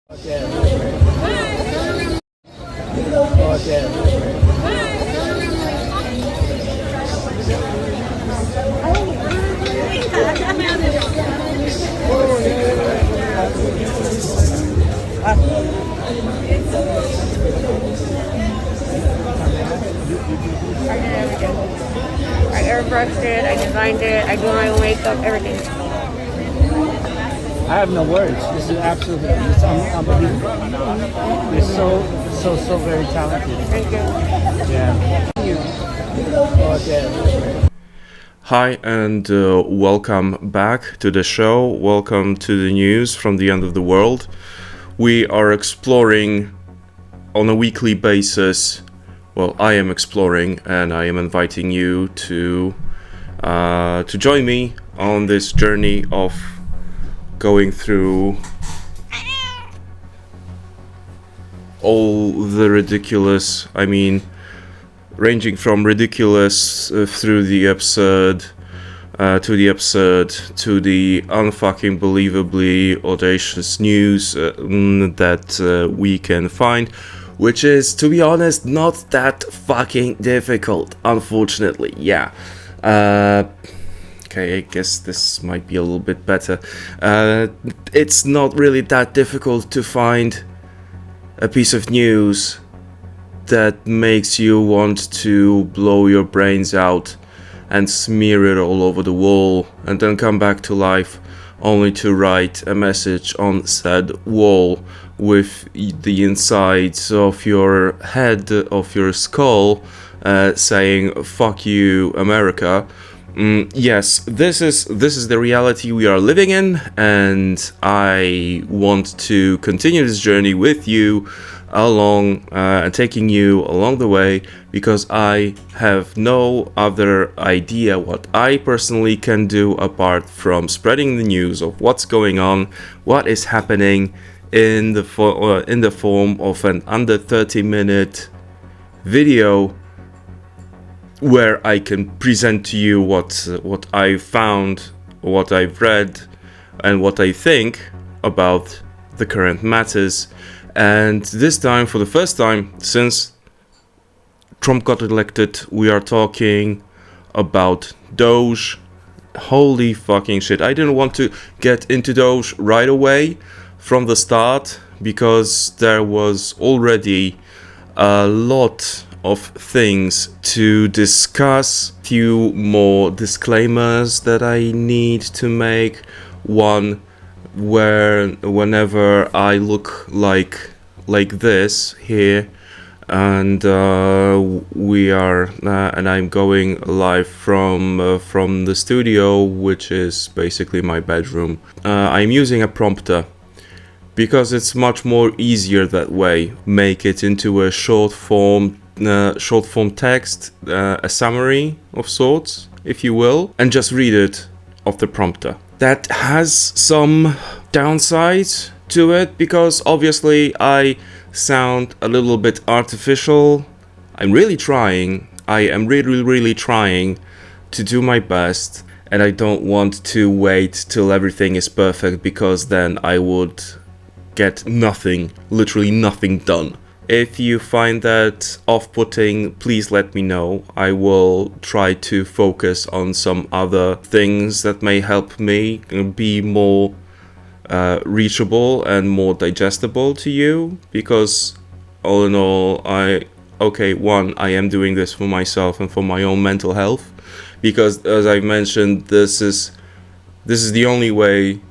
I airbrushed it, I designed it, I do my own makeup, everything. I have no words. This is absolutely unbelievable. You're so very talented. Thank you. Yeah. Hi and welcome back to the show. Welcome to the news from the end of the world. We are exploring on a weekly basis. Well, I am exploring, and I am inviting you to join me on this journey of going through all the ridiculous. I mean, ranging from ridiculous through the absurd, to the unfucking believably audacious news that we can find, which is, to be honest, not that fucking difficult, unfortunately. Yeah. Okay, I guess this might be a little bit better. It's not really that difficult to find a piece of news that makes you want to blow your brains out and smear it all over the wall and then come back to life only to write a message on said wall with the insides of your head, of your skull, saying "fuck you, America." Yes, this is the reality we are living in, and I want to continue this journey with you along and taking you along the way, because I have no other idea what I personally can do apart from spreading the news of what's going on, what is happening in the form of an under 30-minute video where I can present to you what I've found, what I've read, and what I think about the current matters. And this time, for the first time since Trump got elected, we are talking about Doge. Holy fucking shit. I didn't want to get into Doge right away from the start, because there was already a lot of things to discuss. Few more disclaimers that I need to make. One, whenever I look like this here, and we are and I'm going live from the studio, which is basically my bedroom. I'm using a prompter because it's much more easier that way. Make it into a short form text, a summary of sorts, if you will, and just read it off the prompter. That has some downsides to it, because obviously I sound a little bit artificial. I'm really trying. I am really trying to do my best, and I don't want to wait till everything is perfect, because then I would get nothing, literally nothing done. If you find that off-putting, please let me know. I will try to focus on some other things that may help me be more reachable and more digestible to you, because all in all, I am doing this for myself and for my own mental health, because as I mentioned, this is the only way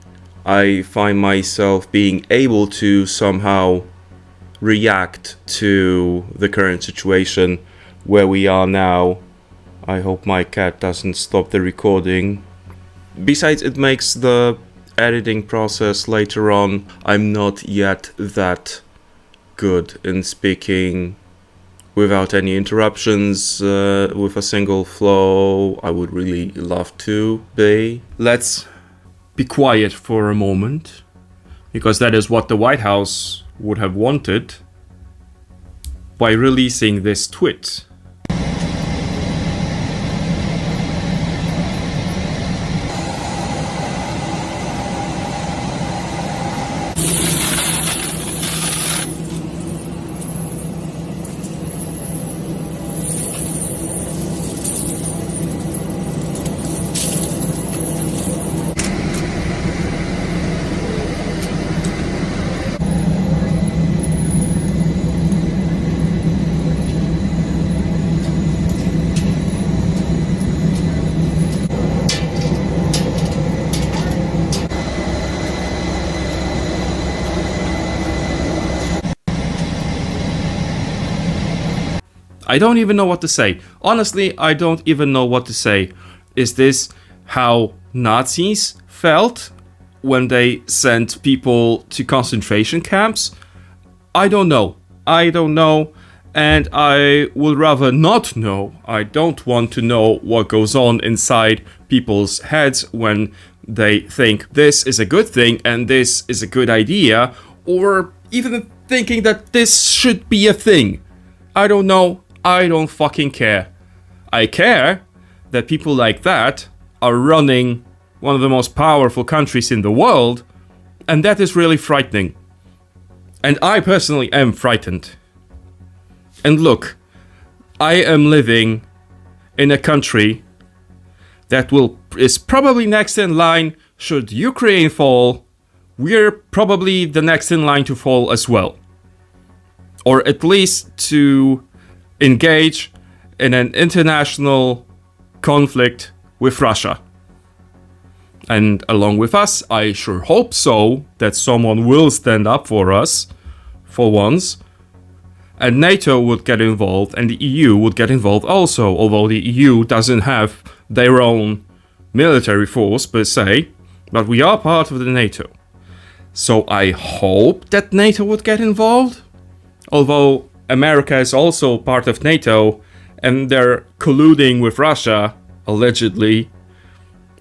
I find myself being able to somehow react to the current situation where we are now. I hope my cat doesn't stop the recording. Besides, it makes the editing process later on. I'm not yet that good in speaking without any interruptions, with a single flow. I would really love to be. Let's be quiet for a moment, because that is what the White House would have wanted by releasing this tweet. I don't even know what to say. Honestly, I don't even know what to say. Is this how Nazis felt when they sent people to concentration camps? I don't know. I don't know. And I would rather not know. I don't want to know what goes on inside people's heads when they think this is a good thing and this is a good idea, or even thinking that this should be a thing. I don't know. I don't fucking care. I care that people like that are running one of the most powerful countries in the world, and that is really frightening. And I personally am frightened. And look, I am living in a country that is probably next in line. Should Ukraine fall, we're probably the next in line to fall as well. Or at least to engage in an international conflict with Russia. And along with us, I sure hope so, that someone will stand up for us, for once. And NATO would get involved, and the EU would get involved also, although the EU doesn't have their own military force per se, but we are part of the NATO. So I hope that NATO would get involved, although America is also part of NATO, and they're colluding with Russia, allegedly.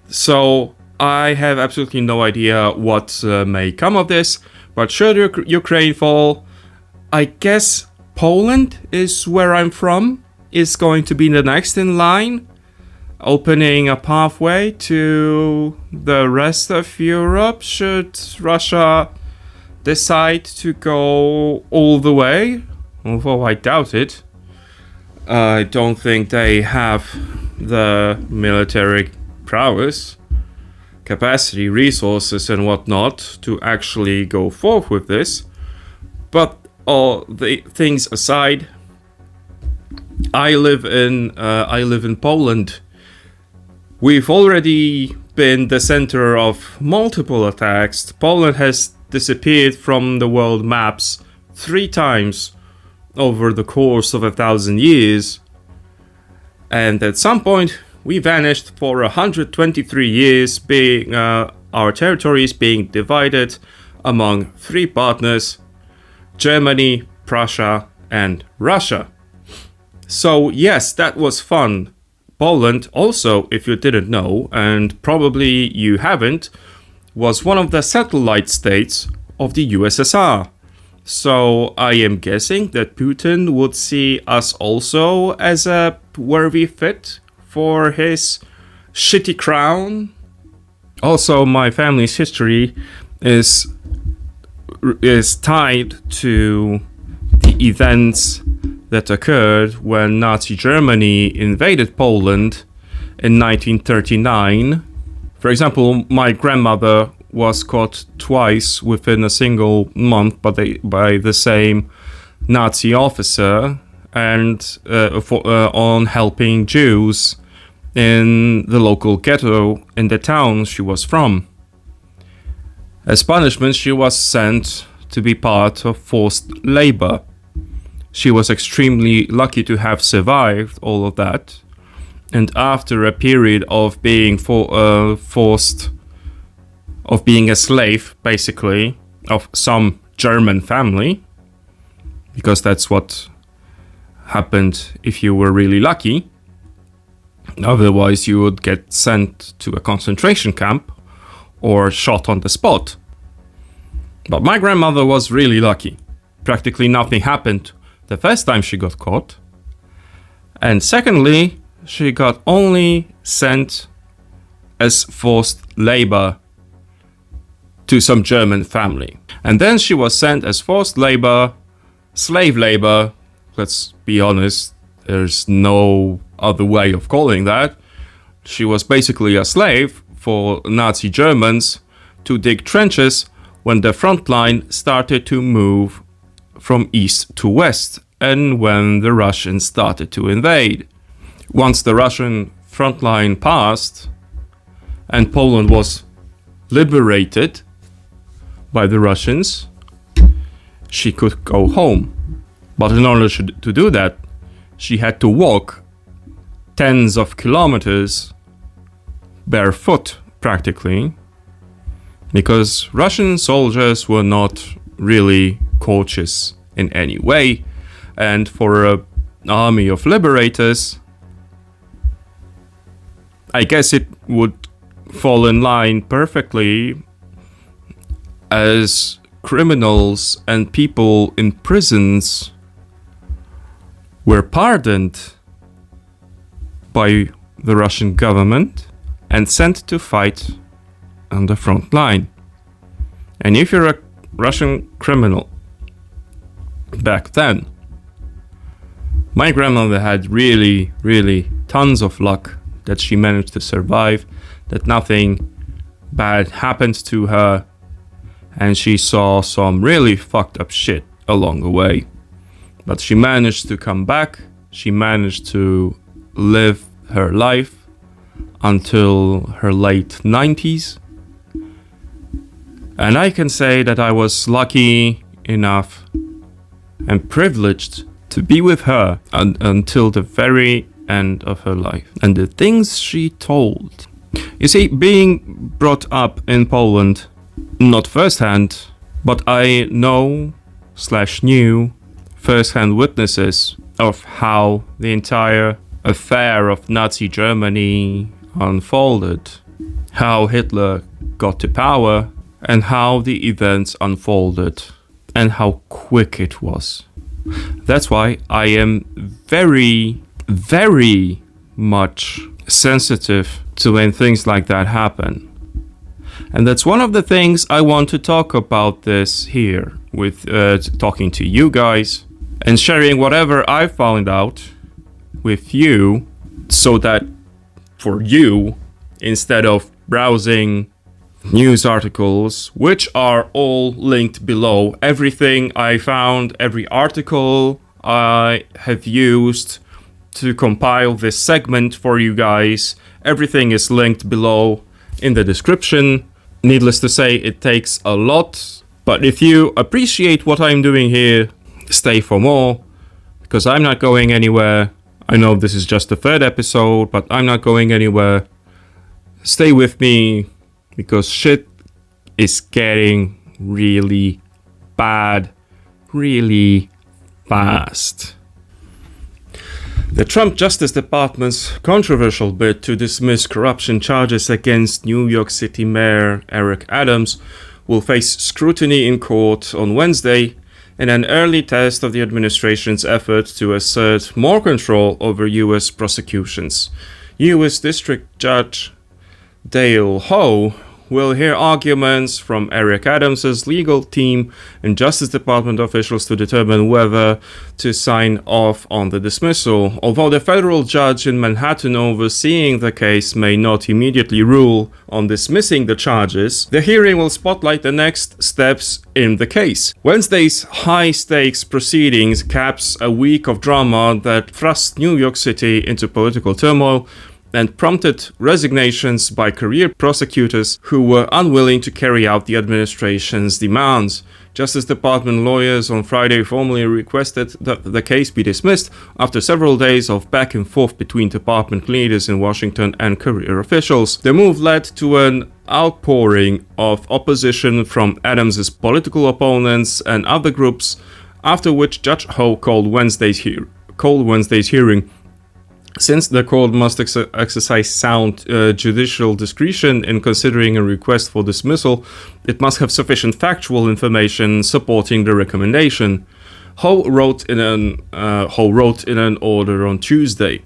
So I have absolutely no idea what may come of this, but should Ukraine fall, I guess Poland is where I'm from, is going to be the next in line, opening a pathway to the rest of Europe should Russia decide to go all the way, although I doubt it. I don't think they have the military prowess, capacity, resources and whatnot to actually go forth with this. But all the things aside, I live in Poland. We've already been the center of multiple attacks. Poland has disappeared from the world maps 3 times over the course of 1,000 years. And at some point, we vanished for 123 years, being our territories being divided among 3 partners: Germany, Prussia, and Russia. So yes, that was fun. Poland also, if you didn't know, and probably you haven't, was one of the satellite states of the USSR. So I am guessing that Putin would see us also as a worthy fit for his shitty crown. Also, my family's history is tied to the events that occurred when Nazi Germany invaded Poland in 1939. For example, my grandmother was caught twice within a single month by the same Nazi officer, and on helping Jews in the local ghetto in the town she was from. As punishment, she was sent to be part of forced labor. She was extremely lucky to have survived all of that, and after a period of being being a slave, basically, of some German family, because that's what happened if you were really lucky. Otherwise, you would get sent to a concentration camp or shot on the spot. But my grandmother was really lucky. Practically nothing happened the first time she got caught. And secondly, she got only sent as forced labor to some German family. And then she was sent as forced labor, slave labor. Let's be honest, there's no other way of calling that. She was basically a slave for Nazi Germans to dig trenches when the front line started to move from east to west, and when the Russians started to invade. Once the Russian front line passed and Poland was liberated by the Russians, she could go home. But in order to do that, she had to walk tens of kilometers barefoot practically, because Russian soldiers were not really cautious in any way, and for an army of liberators, I guess it would fall in line perfectly, as criminals and people in prisons were pardoned by the Russian government and sent to fight on the front line. And if you're a Russian criminal back then, my grandmother had really, really tons of luck that she managed to survive, that nothing bad happened to her, and she saw some really fucked up shit along the way. But she managed to come back, she managed to live her life until her late 90s. And I can say that I was lucky enough and privileged to be with her until the very end of her life. And the things she told. You see, being brought up in Poland, not firsthand, but I knew firsthand witnesses of how the entire affair of Nazi Germany unfolded, how Hitler got to power, and how the events unfolded, and how quick it was. That's why I am very, very much sensitive to when things like that happen. And that's one of the things I want to talk about this here, with talking to you guys and sharing whatever I found out with you, so that for you, instead of browsing news articles, which are all linked below, everything I found, every article I have used to compile this segment for you guys, everything is linked below in the description. Needless to say, it takes a lot, but if you appreciate what I'm doing here, stay for more, because I'm not going anywhere. I know this is just the third episode, but I'm not going anywhere. Stay with me, because shit is getting really bad, really fast. The Trump Justice Department's controversial bid to dismiss corruption charges against New York City Mayor Eric Adams will face scrutiny in court on Wednesday, in an early test of the administration's effort to assert more control over U.S. prosecutions. U.S. District Judge Dale Ho will hear arguments from Eric Adams's legal team and Justice Department officials to determine whether to sign off on the dismissal. Although the federal judge in Manhattan overseeing the case may not immediately rule on dismissing the charges, the hearing will spotlight the next steps in the case. Wednesday's high-stakes proceedings caps a week of drama that thrust New York City into political turmoil and prompted resignations by career prosecutors who were unwilling to carry out the administration's demands. Justice Department lawyers on Friday formally requested that the case be dismissed after several days of back and forth between department leaders in Washington and career officials. The move led to an outpouring of opposition from Adams's political opponents and other groups, after which Judge Ho called Wednesday's hearing. Since the court must exercise sound judicial discretion in considering a request for dismissal, it must have sufficient factual information supporting the recommendation. Ho wrote in an order on Tuesday.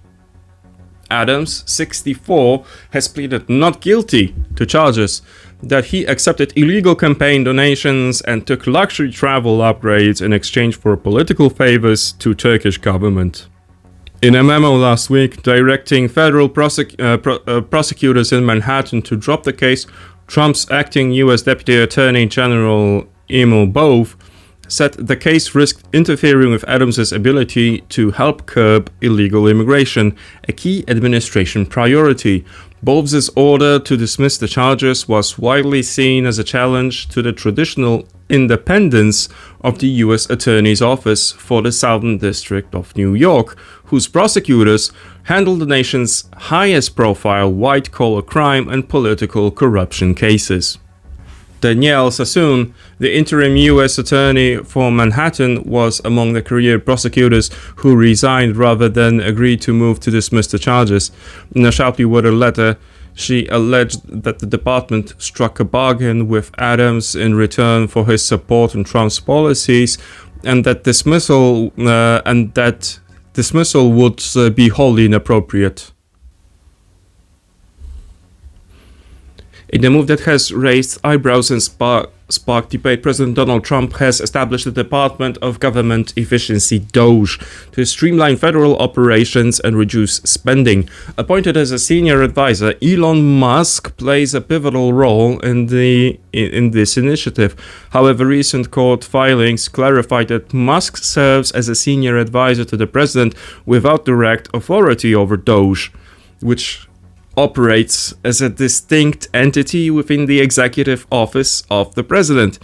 Adams, 64, has pleaded not guilty to charges that he accepted illegal campaign donations and took luxury travel upgrades in exchange for political favors to Turkish government. In a memo last week directing federal prosecutors in Manhattan to drop the case, Trump's acting U.S. Deputy Attorney General Emil Bove said the case risked interfering with Adams's ability to help curb illegal immigration, a key administration priority. Bob's order to dismiss the charges was widely seen as a challenge to the traditional independence of the U.S. Attorney's Office for the Southern District of New York, whose prosecutors handle the nation's highest-profile white-collar crime and political corruption cases. Danielle Sassoon, the interim U.S. Attorney for Manhattan, was among the career prosecutors who resigned rather than agree to move to dismiss the charges. In a sharply worded letter, she alleged that the department struck a bargain with Adams in return for his support on Trump's policies, and that dismissal would be wholly inappropriate. In a move that has raised eyebrows and sparked debate, President Donald Trump has established the Department of Government Efficiency (DOGE) to streamline federal operations and reduce spending. Appointed as a senior advisor, Elon Musk plays a pivotal role in this initiative. However, recent court filings clarified that Musk serves as a senior advisor to the president without direct authority over DOGE, which operates as a distinct entity within the executive office of the president.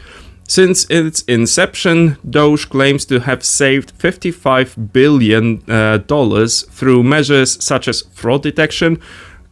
Since its inception, DOGE claims to have saved $55 billion through measures such as fraud detection,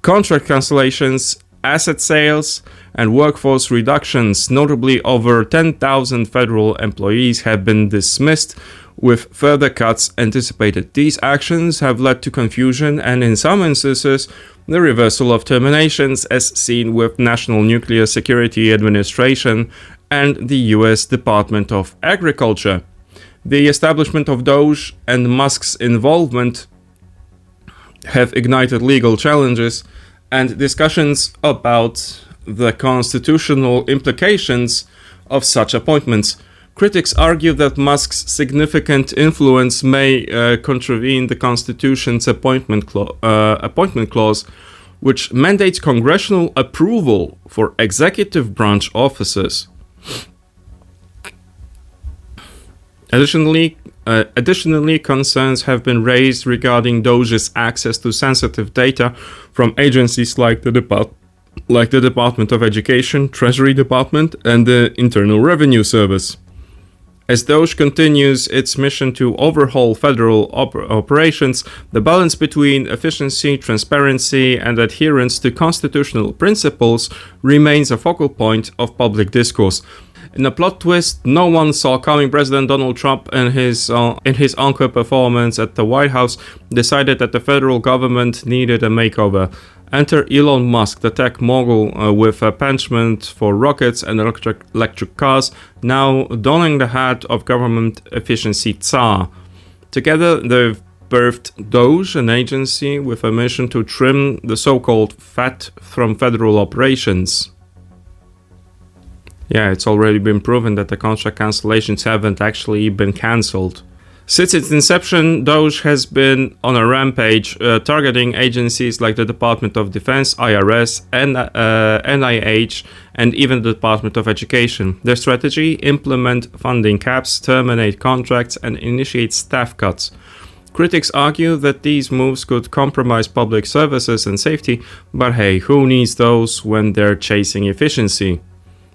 contract cancellations, asset sales, and workforce reductions. Notably, over 10,000 federal employees have been dismissed, with further cuts anticipated. These actions have led to confusion and, in some instances, the reversal of terminations, as seen with National Nuclear Security Administration and the U.S. Department of Agriculture. The establishment of DOGE and Musk's involvement have ignited legal challenges and discussions about the constitutional implications of such appointments. Critics argue that Musk's significant influence may contravene the Constitution's appointment clause, which mandates congressional approval for executive branch officers. Additionally, concerns have been raised regarding DOGE's access to sensitive data from agencies like the Department of Education, Treasury Department, and the Internal Revenue Service. As DOGE continues its mission to overhaul federal operations, the balance between efficiency, transparency, and adherence to constitutional principles remains a focal point of public discourse. In a plot twist no one saw coming, President Donald Trump, in his encore performance at the White House, decided that the federal government needed a makeover. Enter Elon Musk, the tech mogul with a penchant for rockets and electric cars, now donning the hat of government efficiency tsar. Together, they've birthed DOGE, an agency with a mission to trim the so-called fat from federal operations. Yeah, it's already been proven that the contract cancellations haven't actually been cancelled. Since its inception, DOGE has been on a rampage, targeting agencies like the Department of Defense, IRS, NIH, and even the Department of Education. Their strategy: implement funding caps, terminate contracts, and initiate staff cuts. Critics argue that these moves could compromise public services and safety, but hey, who needs those when they're chasing efficiency?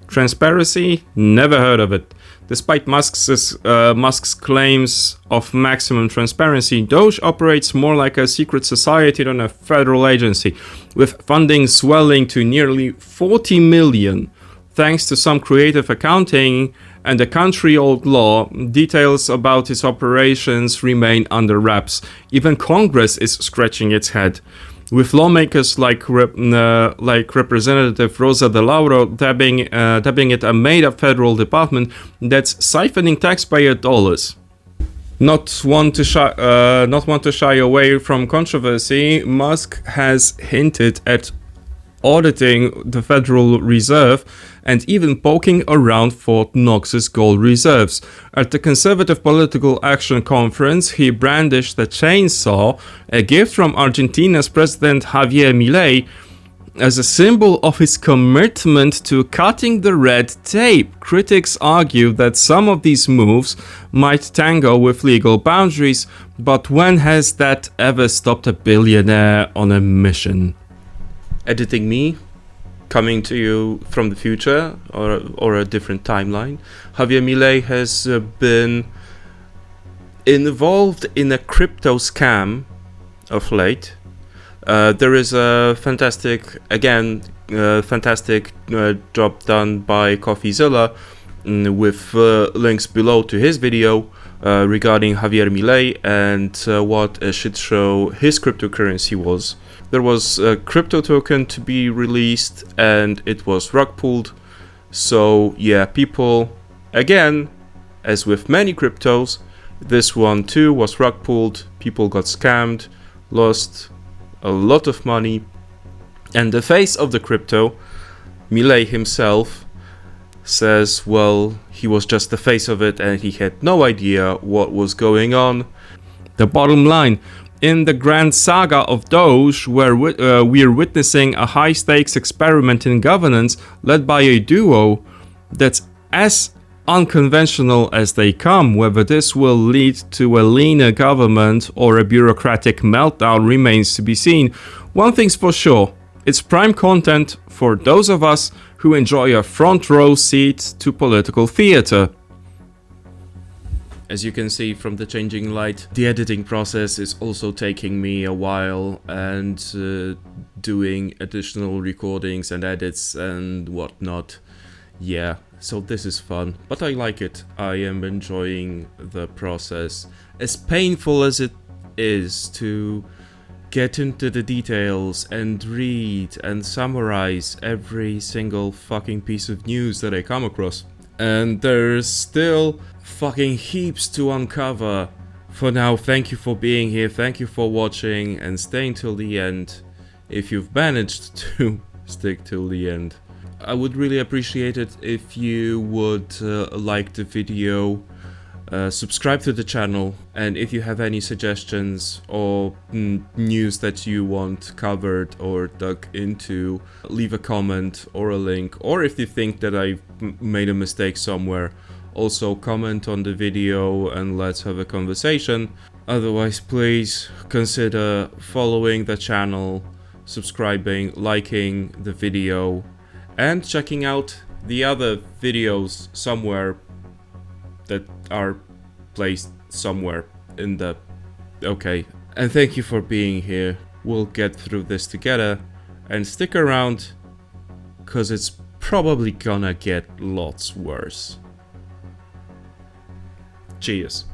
Transparency? Never heard of it. Despite Musk's claims of maximum transparency, DOGE operates more like a secret society than a federal agency, with funding swelling to nearly $40 million. Thanks to some creative accounting and a country-old law, details about its operations remain under wraps. Even Congress is scratching its head, with lawmakers like Representative Rosa DeLauro dubbing it a made-up federal department that's siphoning taxpayer dollars. Not one to shy away from controversy, Musk has hinted at auditing the Federal Reserve and even poking around Fort Knox's gold reserves. At the Conservative Political Action Conference, he brandished the chainsaw, a gift from Argentina's President Javier Milei, as a symbol of his commitment to cutting the red tape. Critics argue that some of these moves might tango with legal boundaries, but when has that ever stopped a billionaire on a mission? editing me, coming to you from the future or a different timeline. Javier Milei has been involved in a crypto scam of late. There is a fantastic job done by CoffeeZilla with links below to his video regarding Javier Milei and what a shit show his cryptocurrency was. There was a crypto token to be released and it was rug pulled. So yeah, people, again, as with many cryptos, this one too was rug pulled. People got scammed, lost a lot of money, and the face of the crypto, Milei himself, says, well, he was just the face of it and he had no idea what was going on. The bottom line, in the grand saga of Doge, where we're witnessing a high-stakes experiment in governance led by a duo that's as unconventional as they come. Whether this will lead to a leaner government or a bureaucratic meltdown remains to be seen. One thing's for sure, it's prime content for those of us who enjoy a front row seat to political theater. As you can see from the changing light, the editing process is also taking me a while, and doing additional recordings and edits and whatnot. Yeah, so this is fun, but I like it. I am enjoying the process. As painful as it is to get into the details and read and summarize every single fucking piece of news that I come across. And there's still fucking heaps to uncover. For now, thank you for being here, thank you for watching and staying till the end, if you've managed to stick till the end. I would really appreciate it if you would like the video, subscribe to the channel, and if you have any suggestions or news that you want covered or dug into, leave a comment or a link, or if you think that I made a mistake somewhere, also comment on the video and let's have a conversation. Otherwise, please consider following the channel, subscribing, liking the video, and checking out the other videos somewhere that are placed somewhere in the... Okay. And thank you for being here. We'll get through this together, and stick around, cause it's probably gonna get lots worse. Cheers.